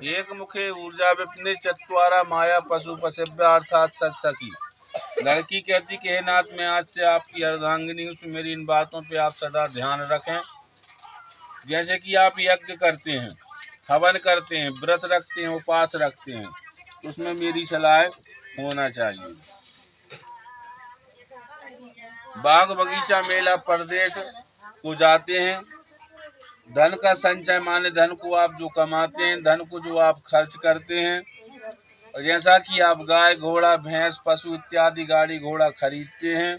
एक मुखे ऊर्जा विपने चत्वारा माया पशु पशव्य अर्थात सत्सखी। लड़की कहती कि हे नाथ, मैं आज से आपकी अर्धांगिनी हूँ, मेरी इन बातों पे आप सदा ध्यान रखें। जैसे कि आप यज्ञ करते हैं, हवन करते हैं, व्रत रखते हैं, उपवास रखते हैं, उसमें मेरी सलाह होना चाहिए। बाग बगीचा मेला परदेश को जाते हैं, धन का संचय माने धन को आप जो कमाते हैं, धन को जो आप खर्च करते हैं, और जैसा कि आप गाय घोड़ा भैंस पशु इत्यादि गाड़ी घोड़ा खरीदते हैं,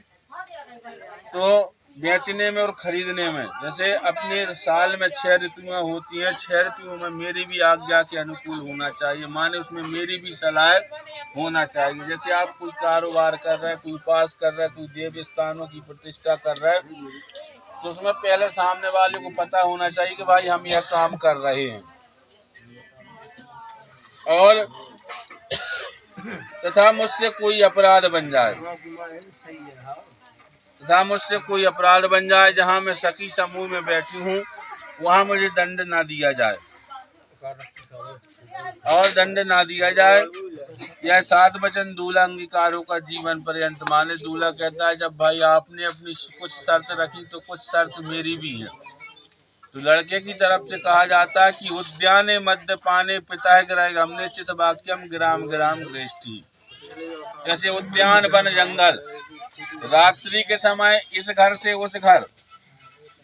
तो बेचने में और खरीदने में जैसे अपने साल में 6 ऋतुएं होती हैं, 6 ऋतुओं में मेरी भी आज्ञा के अनुकूल होना चाहिए, माने उसमें मेरी भी सलाह होना चाहिए। जैसे आप कोई कारोबार कर रहे हैं, कोई उपास कर रहे हैं, कोई देव स्थानों की प्रतिष्ठा कर रहे हैं, तो उसमें पहले सामने वाले को पता होना चाहिए कि भाई हम यह काम कर रहे हैं। और तथा मुझसे कोई अपराध बन जाए, जहाँ मैं सखी समूह में बैठी हूँ वहाँ मुझे दंड ना दिया जाए, और दंड ना दिया जाए। यह 7 वचन दूल्हा अंगीकारों का जीवन पर्यंत माने। दूल्हा कहता है जब भाई आपने अपनी कुछ शर्त रखी तो कुछ शर्त मेरी भी है। तो लड़के की तरफ से कहा जाता है कि उद्याने मद्यपाने पिता ग्रह हमने चित वाक्यम ग्राम ग्राम गृहस्थी। जैसे उद्यान वन जंगल, रात्रि के समय इस घर से उस घर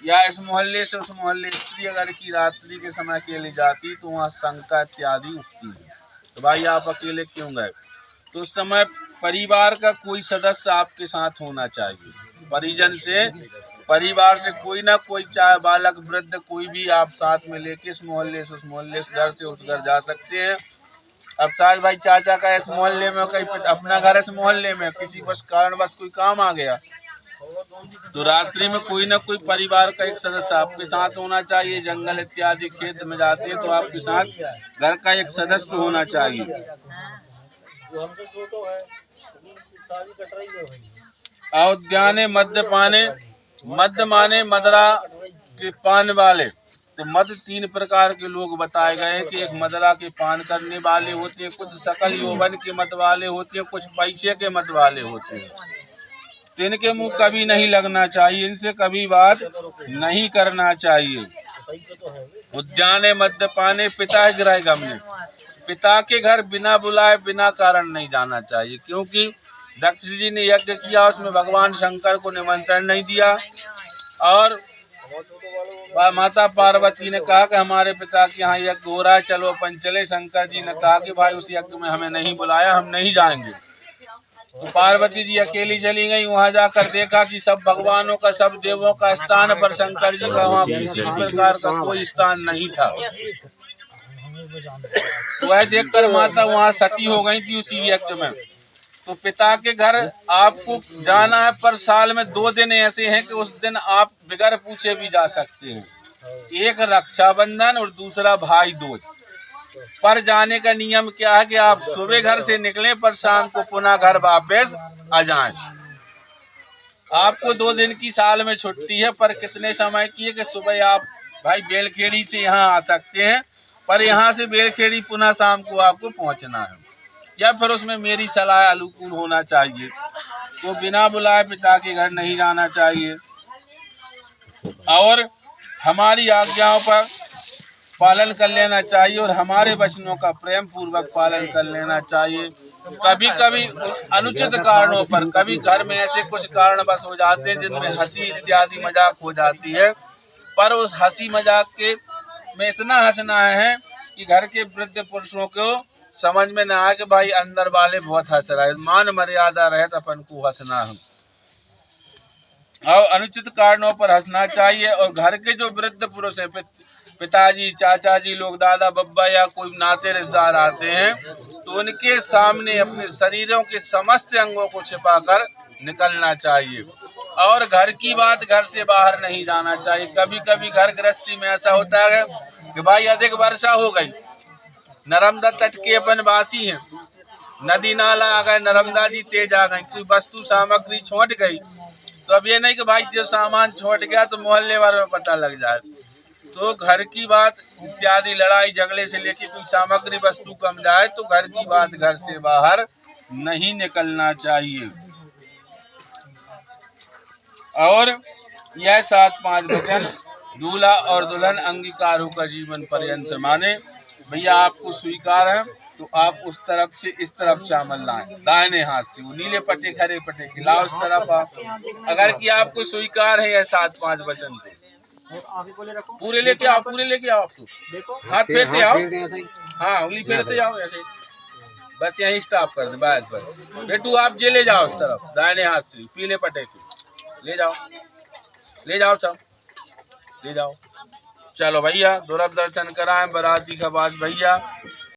या इस मोहल्ले से उस मोहल्ले, स्त्री अगर की रात्रि के समय अकेले जाती तो वहाँ शंका इत्यादि उठती है, तो भाई आप अकेले क्यों गए। तो उस समय परिवार का कोई सदस्य आपके साथ होना चाहिए, परिवार से कोई ना कोई, चाहे बालक वृद्ध कोई भी, आप साथ में लेके इस मोहल्ले से उस मोहल्ले, इस घर से उस घर जा सकते हैं। अब साज भाई चाचा का इस मोहल्ले में, कहीं अपना घर इस मोहल्ले में, किसी बस कारणवश कोई काम आ गया, तो रात्रि में कोई ना कोई परिवार का एक सदस्य आपके साथ होना चाहिए। जंगल इत्यादि खेत में जाते हैं तो आपके साथ घर का एक सदस्य होना चाहिए। उद्याने मद्यपाने, मद्य माने मदरा के पान वाले। तो मद 3 प्रकार के लोग बताए गए हैं कि एक मदरा के पान करने वाले होते हैं, कुछ सकल यौवन के मत वाले होते हैं, कुछ पैसे के मत वाले होते हैं। तो इनके मुंह कभी नहीं लगना चाहिए, इनसे कभी बात नहीं करना चाहिए। उद्याने मद्यपाने पिता गृह गमने, पिता के घर बिना बुलाए बिना कारण नहीं जाना चाहिए, क्योंकि दक्ष जी ने यज्ञ किया, उसमें भगवान शंकर को निमंत्रण नहीं दिया, और माता पार्वती ने कहा कि हमारे पिता के यहाँ यज्ञ हो रहा है, चलो अपन चले। शंकर जी ने कहा कि भाई उस यज्ञ में हमें नहीं बुलाया, हम नहीं जाएंगे। तो पार्वती जी अकेली चली गई, वहाँ जाकर देखा कि सब भगवानों का, सब देवों का स्थान पर शंकर जी का वहाँ किसी प्रकार का कोई स्थान नहीं था। वह देखकर माता वहाँ सती हो गई थी उसी यज्ञ में। तो पिता के घर आपको जाना है, पर साल में 2 दिन ऐसे हैं कि उस दिन आप बिगर पूछे भी जा सकते हैं। एक रक्षाबंधन और दूसरा भाई दूज। पर जाने का नियम क्या है कि आप सुबह घर से निकलें पर शाम को पुनः घर वापस आ जाएं। आपको 2 दिन की साल में छुट्टी है, पर कितने समय की है कि सुबह आप भाई बेलखेड़ी से यहाँ आ सकते हैं, पर यहाँ से बेलखेड़ी पुनः शाम को आपको पहुँचना है, या फिर उसमें मेरी सलाह अनुकूल होना चाहिए। तो बिना बुलाए पिता के घर नहीं जाना चाहिए, और हमारी आज्ञाओं पर पालन कर लेना चाहिए, और हमारे वचनों का प्रेम पूर्वक पालन कर लेना चाहिए। कभी कभी अनुचित कारणों पर, कभी घर में ऐसे कुछ कारणवश हो जाते हैं जिनमें हंसी इत्यादि मजाक हो जाती है, पर उस हंसी मजाक के में इतना हंसना है कि घर के वृद्ध पुरुषों को समझ में ना आए कि भाई अंदर वाले बहुत हंस रहे, मान मर्यादा रहे तो अपन को हंसना है। और अनुचित कारणों पर हंसना चाहिए। और घर के जो वृद्ध पुरुष है, पिताजी चाचा जी लोग, दादा बब्बा या कोई नाते रिश्तेदार आते हैं, तो उनके सामने अपने शरीरों के समस्त अंगों को छिपाकर निकलना चाहिए। और घर की बात घर से बाहर नहीं जाना चाहिए। कभी कभी घर गृहस्थी में ऐसा होता है कि भाई अधिक वर्षा हो गई, नर्मदा तट के अपन वासी हैं, नदी नाला आ गए, नर्मदा जी तेज आ गई, कोई वस्तु सामग्री छूट गई, तो अब ये नहीं कि भाई जो सामान छूट गया तो मोहल्ले वालों में पता लग जाए। तो घर की बात इत्यादि लड़ाई झगड़े से लेके कोई सामग्री वस्तु कम जाए तो घर की बात घर से बाहर नहीं निकलना चाहिए। और यह 7-5 वचन दूल्हा और दुल्हन अंगीकार होकर जीवन पर्यंत माने। भैया आपको स्वीकार है तो आप उस तरफ से इस तरफ चावल लाएं, दाहिने हाथ से, वो नीले पटे खरे पटे खिलाओ उस तरफ आप। अगर कि आपको स्वीकार है यह 7-5 वचन तो पूरे लेके आओ, पूरे लेके आओ। आपको हाथ फेरते आओ, हाँ उंगली फेरते आओ ऐसे, बस यही स्टॉप कर दे बैग पर। बेटू आप जे ले जाओ उस तरफ दाहिने हाथ से पीले पटे को ले जाओ, ले जाओ सब ले जाओ। चलो भैया दुर्लभ दर्शन कराएं बराती खबास भैया।